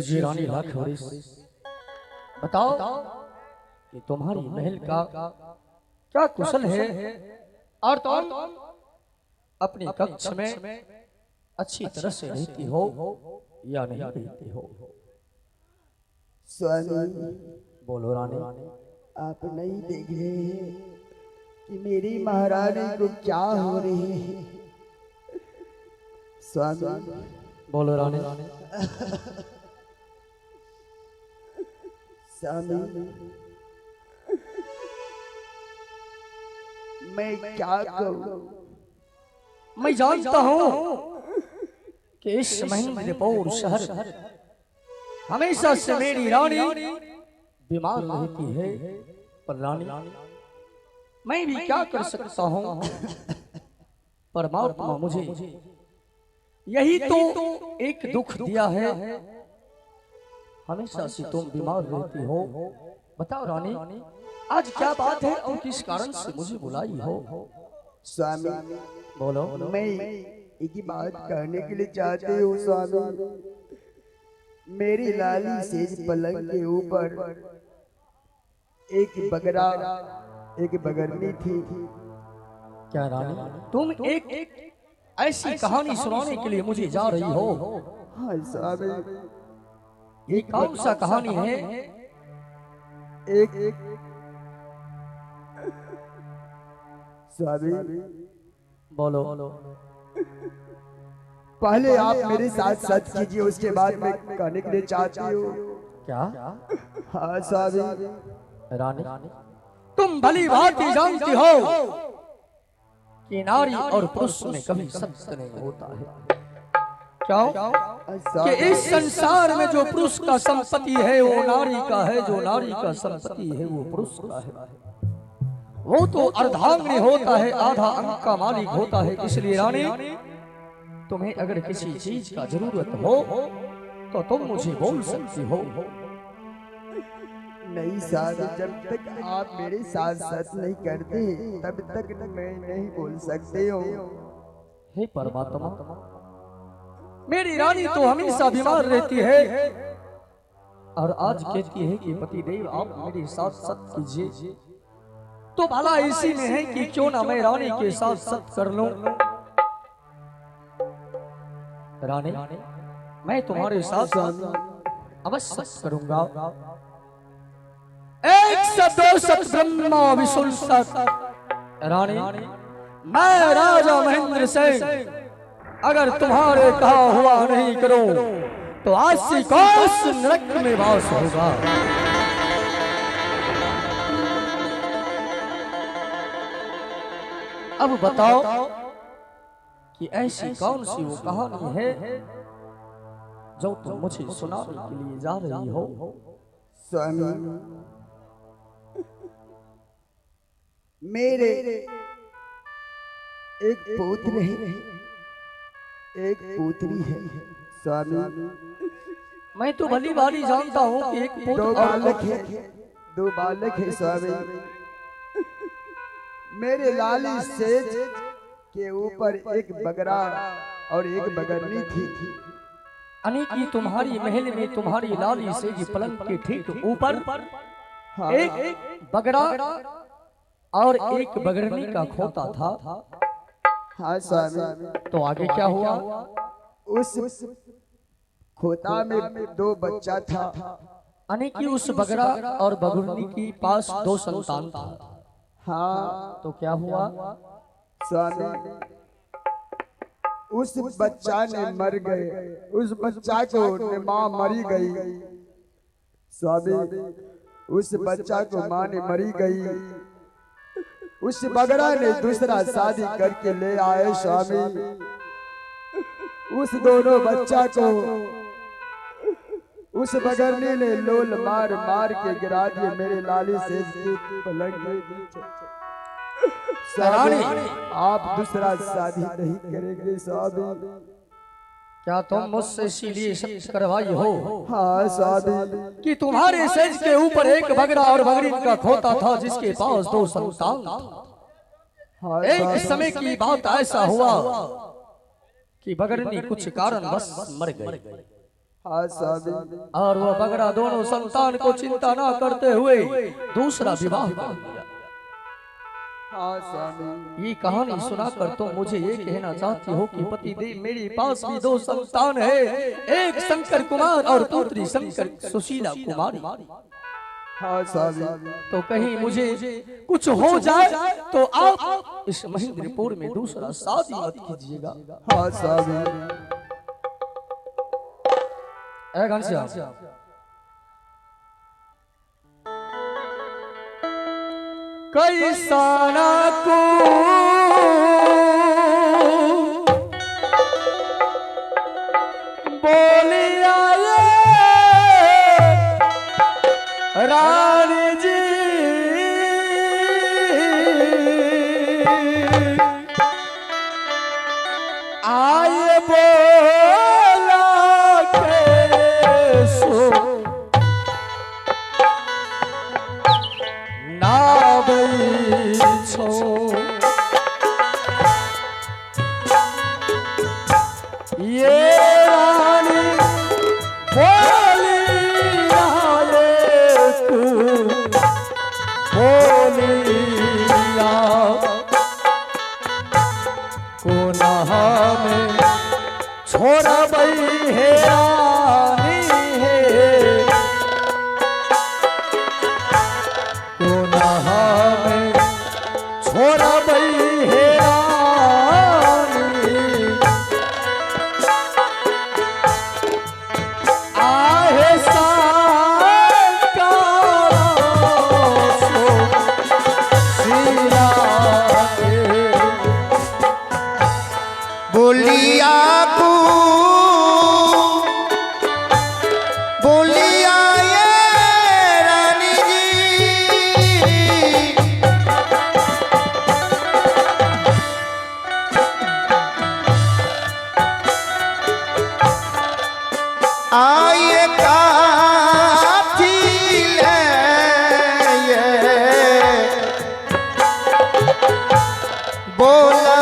जी रानी लाख वरिस, बताओ कि तुम्हारी महल का क्या कुशल है और तुम अपने कक्ष में अच्छी तरह से रहती हो या नहीं रहती हो? स्वामी, बोलो रानी। आप नहीं देख रहे हैं कि मेरी महारानी को क्या हो रही है? स्वामी, बोलो रानी। स्वामी, मैं क्या कहूँ? मैं जानता हूँ कि इस महेंद्रपुर शहर हमेशा से मेरी रानी बीमार रहती है, पर रानी मैं भी क्या कर सकता हूँ? परमात्मा मुझे यही तो एक दुख दिया है, हमेशा से तुम बीमार रहती हो। बताओ रानी, आज क्या बात है और किस कारण से मुझे बुलाई हो? स्वामी, बोलो। मैं एक ही बात कहने के लिए चाहती हूँ स्वामी। मेरी लाली सेज पलंग के ऊपर एक बगरा, एक बगरनी थी। क्या रानी, तुम एक ऐसी कहानी सुनाने के लिए मुझे जा रही हो? हाँ स्वामी, ये कौन सा कहानी है? एक स्वामी, बोलो। पहले आप मेरे साथ सच कीजिए, उसके बाद मैं कहने के लिए चाहती हूँ। क्या? हाँ स्वामी। रानी, तुम भली भांति जानती हो कि नारी और पुरुष में कभी सत्य नहीं होता है। क्यों? कि इस संसार में जो पुरुष का संपत्ति है वो नारी का है, जो नारी का संपत्ति है वो पुरुष का है। वो तो अर्धांगिनी होता है, आधा अंग का मालिक होता है। इसलिए रानी, तुम्हें अगर किसी चीज का जरूरत हो तो तुम मुझे बोल सकती हो। नहीं साहब, जब तक आप मेरे साथ सच नहीं करते तब तक मैं नहीं बोल सकते हो। हे परमात्मा, मेरी रानी तो हमेशा बीमार रहती है और आज कहती है कि पतिदेव आप मेरे साथ सत्य कीजिए। तो भला इसी में है कि क्यों ना मैं रानी के साथ सत्य कर लूं। रानी, मैं तुम्हारे साथ अवश्य सत्य करूंगा। एक सत दो सत ब्रह्मा विष्णु सत। रानी, मैं राजा महेंद्र सिंह अगर तुम्हारे कहा हुआ नहीं करूं तो आज से कौस नरक में वास होगा। अब बताओ कि ऐसी कौन सी वो कहानी है जो तुम मुझे सुनाने के लिए जा रही हो? स्वामी, मेरे एक पुत्र है, एक पुत्री है। स्वामी, मैं तो भली भाली जानता हूँ कि एक पुत्र दो और बालक है, दो बालक है स्वामी। मेरे लाली सेज के ऊपर एक बगरा और एक बगरनी थी। यानी कि तुम्हारी महल में तुम्हारी लाली से जी पलंग के ठीक ऊपर हाँ, एक बगरा और एक बगरनी का खोता था। हाँ स्वामी। तो आगे क्या हुआ? उस खोता में दो बच्चा था। यानी कि उस बगरा और बगरनी के पास दो संतान था। हाँ, तो क्या हुआ? स्वामी, उस बच्चा ने मर गए, उस बच्चा को माँ मरी गई। स्वामी, उस बच्चा को माँ ने मरी गई। उस बगरा ने दूसरा शादी करके ले आए स्वामी। उस दोनों बच्चा को उस बगरनी ने लोल मार मार के गिरा दिए मेरे लाली से पलंग के नीचे। स्वामी, आप दूसरा शादी नहीं करेंगे स्वामी। क्या तुम मुझसे इसीलिए सत्य करवाई हो? हाँ स्वामी। कि तुम्हारे सेज के ऊपर एक बगरा और बगरीन का खोता था जिसके पास दो संतान था। हाँ, एक समय की बात ऐसा हुआ कि बगरनी कुछ कारण बस मर गई। हाँ स्वामी। और वह बगड़ा दोनों संतान को चिंता ना करते हुए दूसरा विवाह कर दिया। हाँ स्वामी। ये कहानी सुनाकर तुम मुझे ये कहना चाहती हो कि पति देव मेरे पास भी दो संतान है, एक शंकर कुमार और पुत्री शंकर सुशीला कुमारी। हाँ स्वामी। तो कहीं मुझे कुछ हो जाए तो आप इस महेंद्रपुर में दूसरा शादी मत कीजिएगा। हाँ स्वामी। घनश्याम, कैसा ना को बोलिया रानी जी, आए बोला के सो ना छो ये रानी बोली बोलिया को नहा में छोड़ बई है रानी है, को नहा में छोड़ बई है रानी, आहे बोलिया को बोलिया ये रानी जी, आए काथी ले बोला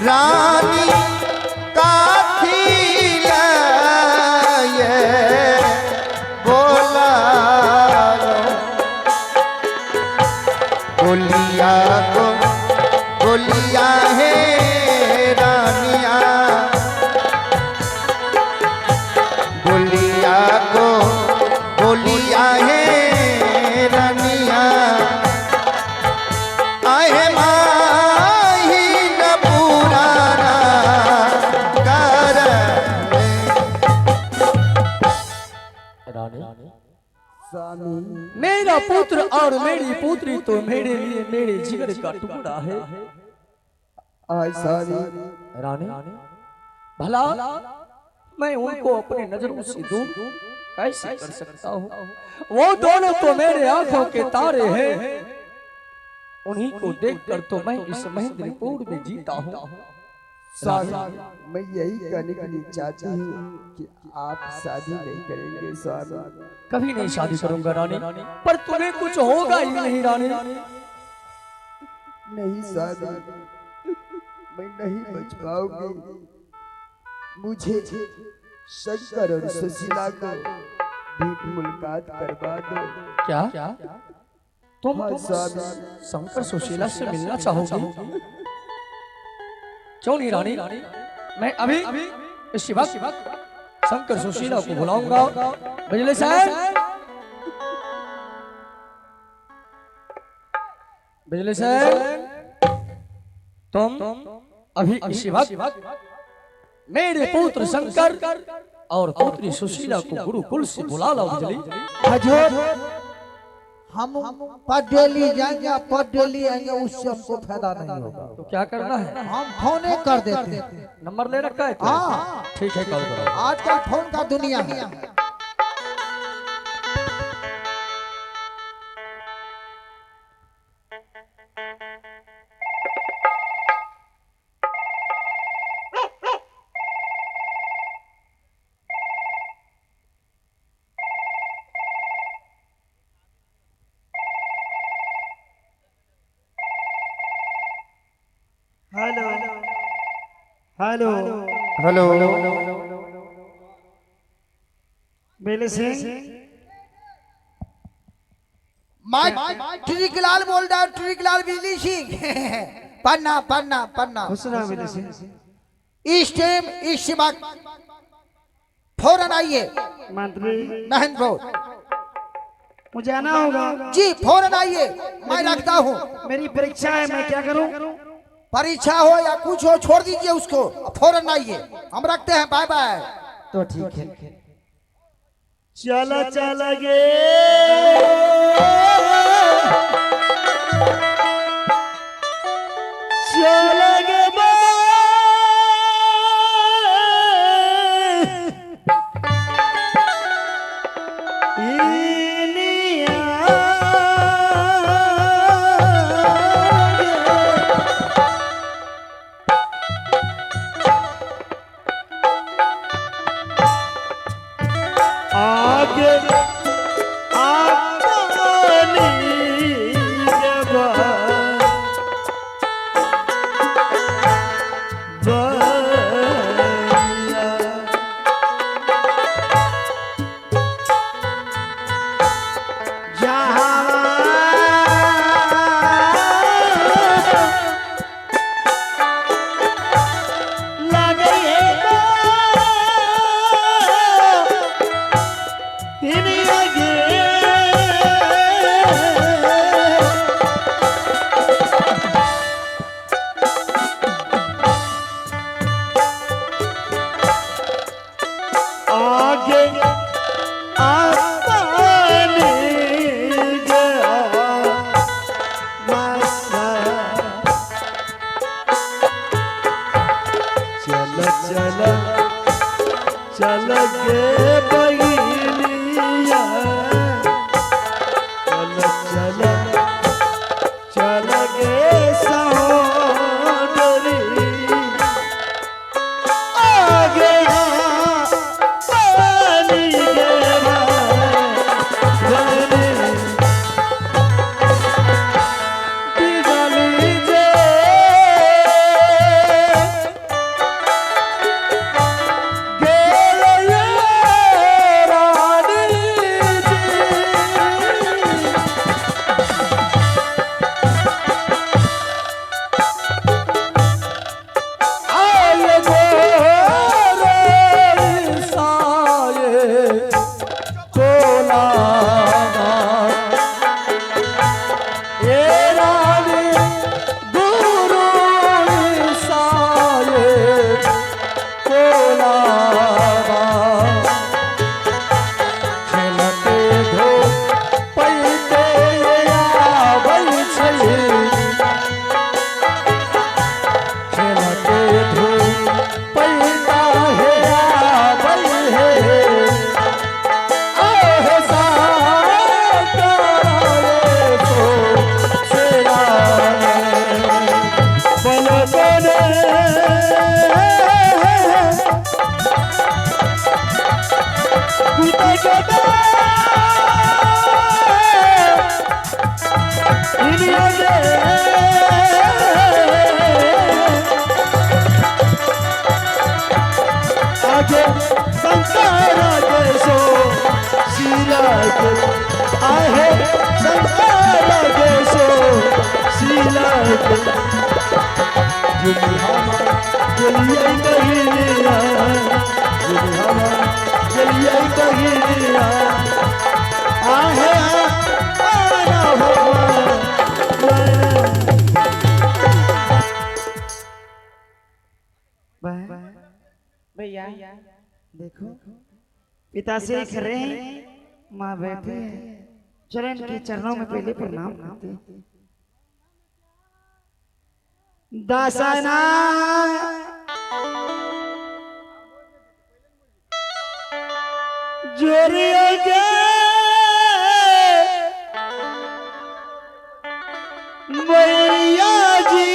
रानी काथी लाए बोला बोलिया को बोलिया है रानिया, बोलिया को बोलिया है रानिया, आहे स्वामी। मेरा पुत्र और मेरी पुत्री तो मेरे लिए मेरे जिगर का टुकड़ा है। आज स्वामी। रानी भला मैं उनको अपनी नजरों से दूर कैसे कर सकता हूँ? वो दोनों तो मेरे आंखों के तारे हैं, उन्हीं को देखकर तो मैं इस महेंद्रपुर में जीता हूँ। स्वामी मैं यही कहने के लिए चाहती हूँ कि आप शादी नहीं करेंगे स्वामी। कभी नहीं शादी करूंगा रानी, पर तुम्हें कुछ होगा ही नहीं रानी। नहीं स्वामी, मैं नहीं बच पाऊंगी। मुझे शंकर और सुशीला को भेंट मुलाकात करवा दो। क्या तुम हाँ स्वामी। शंकर सुशीला से मिलना चाहोगी? क्यों नहीं रानी, मैं अभी इसी वक्त शंकर सुशीला को बुलाऊंगा। बिजली साहब, बिजली साहब, तुम अभी इसी वक्त मेरे पुत्र शंकर और पुत्री सुशीला को गुरुकुल से बुला लाओ। बिजली हजूर, हम पर डेली जाएंगे, पर डेली आएंगे, उससे हमको फायदा नहीं होगा। तो क्या करना है? हम फोन कर देते हैं। नंबर ले रखा है? हाँ ठीक है, कॉल करो। आजकल फोन का दुनिया है। हेलो हेलो हेलो बेले सिंह ट्रिकलाल बोल रहा हूँ, ट्रिकलाल बिजली सिंह। पन्ना पन्ना पन्ना। खुश रहा बेले सिंह। इस टाइम इस वक्त फौरन आइए मंत्री महेंद्र मुझे आना होगा। जी, फौरन आइए, मैं रखता हूँ। मेरी परीक्षा है, मैं क्या करूं? परीक्षा हो या कुछ हो, छोड़ दीजिए उसको, फौरन आइए, हम रखते हैं। Bye bye. तो ठीक है। चला चला गे चला गे भैया देखो पिता से लिख रहे हैं, माँ बैठी है, चलो इनके चरणों में पहले प्रणाम करते हैं। दासना जोरिया के मैया जी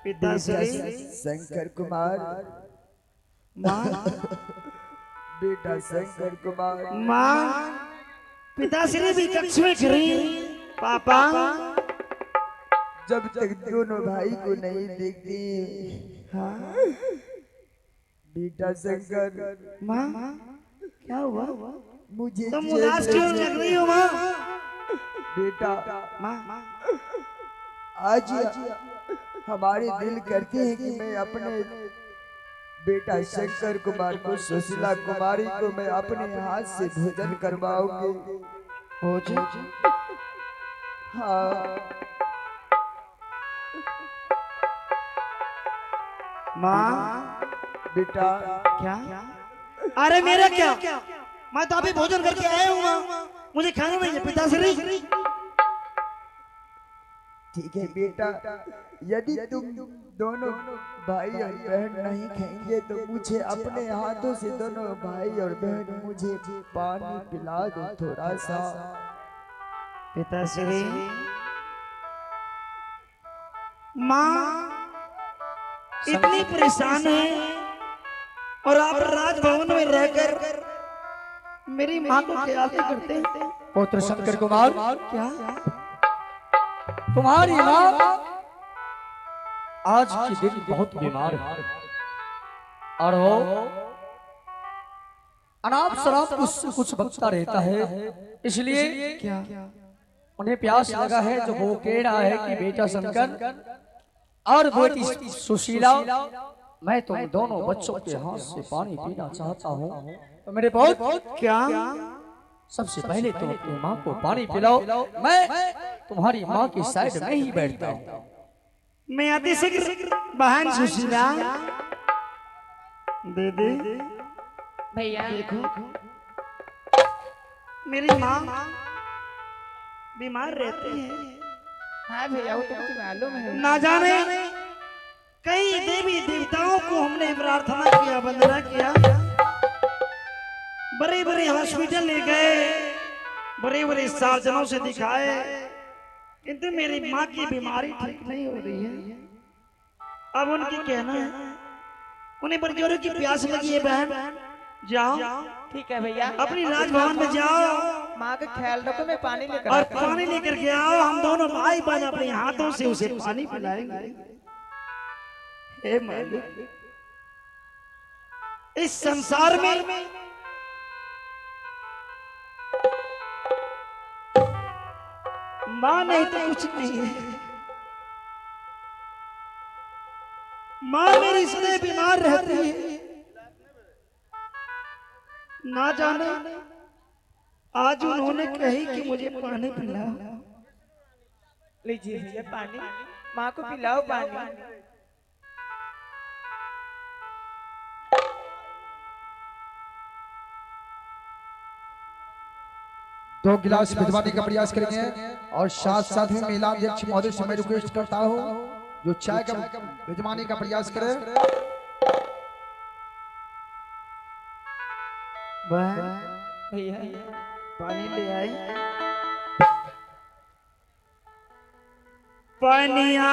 पिताश्री शंकर कुमार, माँ बेटा शंकर कुमार, माँ पिताश्री भी कक्ष में खड़ी। पापा जब तक दोनों भाई को नहीं देखती बेटा शंकर, माँ क्या हुआ? मुझे तुम चैन उदास क्यों नहीं लग रही हो माँ? बेटा माँ आज हमारे दिल करते हैं कि मैं अपने बेटा शंकर कुमार को, सुशीला कुमारी को मैं अपने हाथ से भोजन करवाऊंगी। भोजन? हाँ माँ बेटा। क्या? अरे मेरा क्या? मैं तो अभी भोजन करके आया हूँ माँ, मुझे खाना नहीं है। पिताश्री ठीक है बेटा, यदि तुम दोनों भाई और बहन नहीं खाएंगे तो मुझे अपने हाथों से दोनों भाई और बहन मुझे पानी पिला दो थोड़ा सा। पिताश्री माँ इतनी परेशान है और आप राजभवन में रहकर मेरी माँ को ख्याल नहीं करते हैं। पुत्र शंकर कुमार, क्या? तुम्हारी माँ आज के दिन बहुत बीमार है और वो अनाप शराब कुछ बकता रहता है, इसलिए क्या? उन्हें प्यास लगा है। जो वो कह रहा है कि बेटा शंकर और बेटी सुशीला, मैं तुम दोनों बच्चों के हाथ से पानी पीना चाहता हूँ। तो मेरे बहुत क्या? सबसे पहले तुम अपनी माँ को पानी पिलाओ, मैं तुम्हारी माँ की साइड में ही बैठता हूँ। मैं अति शीघ्र बहन सुशीला दीदी भैया देखो मेरी माँ बीमार रहती है। हाँ भैया वो तो मुझे मालूम है। ना जाने कई देवी देवताओं को हमने प्रार्थना किया, वंदना किया, बड़े बड़े हॉस्पिटल ले गए, बड़े बड़े सर्जनों से दिखाए, किंतु मेरी माँ की बीमारी ठीक नहीं हो रही है। अब उनकी कहना है, उन्हें बरजोरों की प्यास लगी है। बहन जाओ, ठीक है भैया, अपनी राजभवन में जाओ माँ का ख्याल रखो, मैं पानी लेकर और आता हूँ। पानी लेकर के आओ। हम दोनों भाई बहन अपने हाथों से उसे पानी पिलाएंगे। हे मालिक, इस संसार में माँ नहीं तो कुछ नहीं है। माँ मेरी सदैव बीमार रहती है। ना जाने आज उन्होंने कही कि मुझे पानी पिलाओ। लीजिए भैया पानी, माँ को पिलाओ पानी। दो गिलास भिजवाने का प्रयास करेंगे और साथ साथ में महिला अध्यक्ष महोदय से मैं रिक्वेस्ट करता हूँ जो चाय का भिजवाने का प्रयास करे। भैया पानी ले आई। पानिया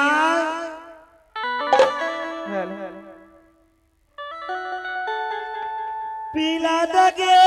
पिला दगे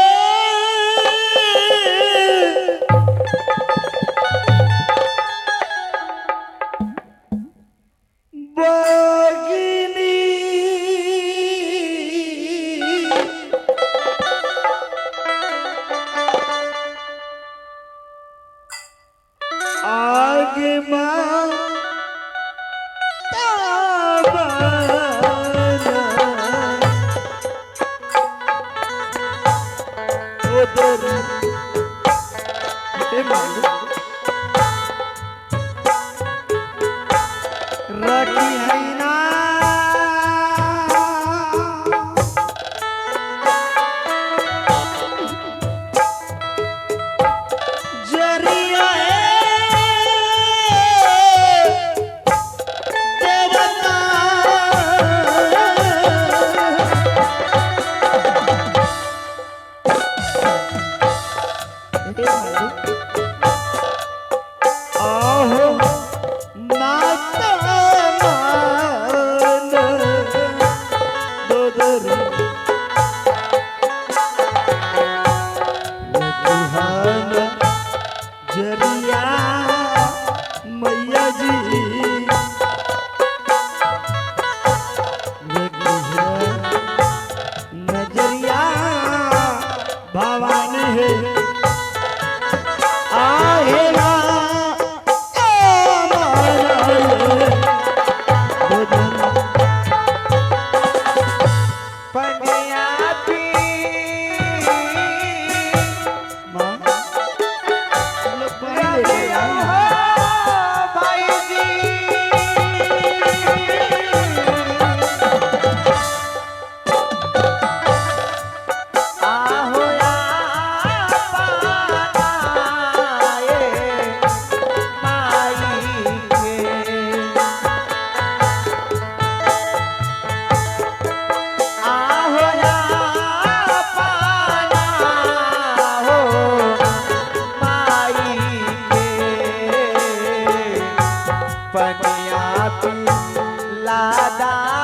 दादा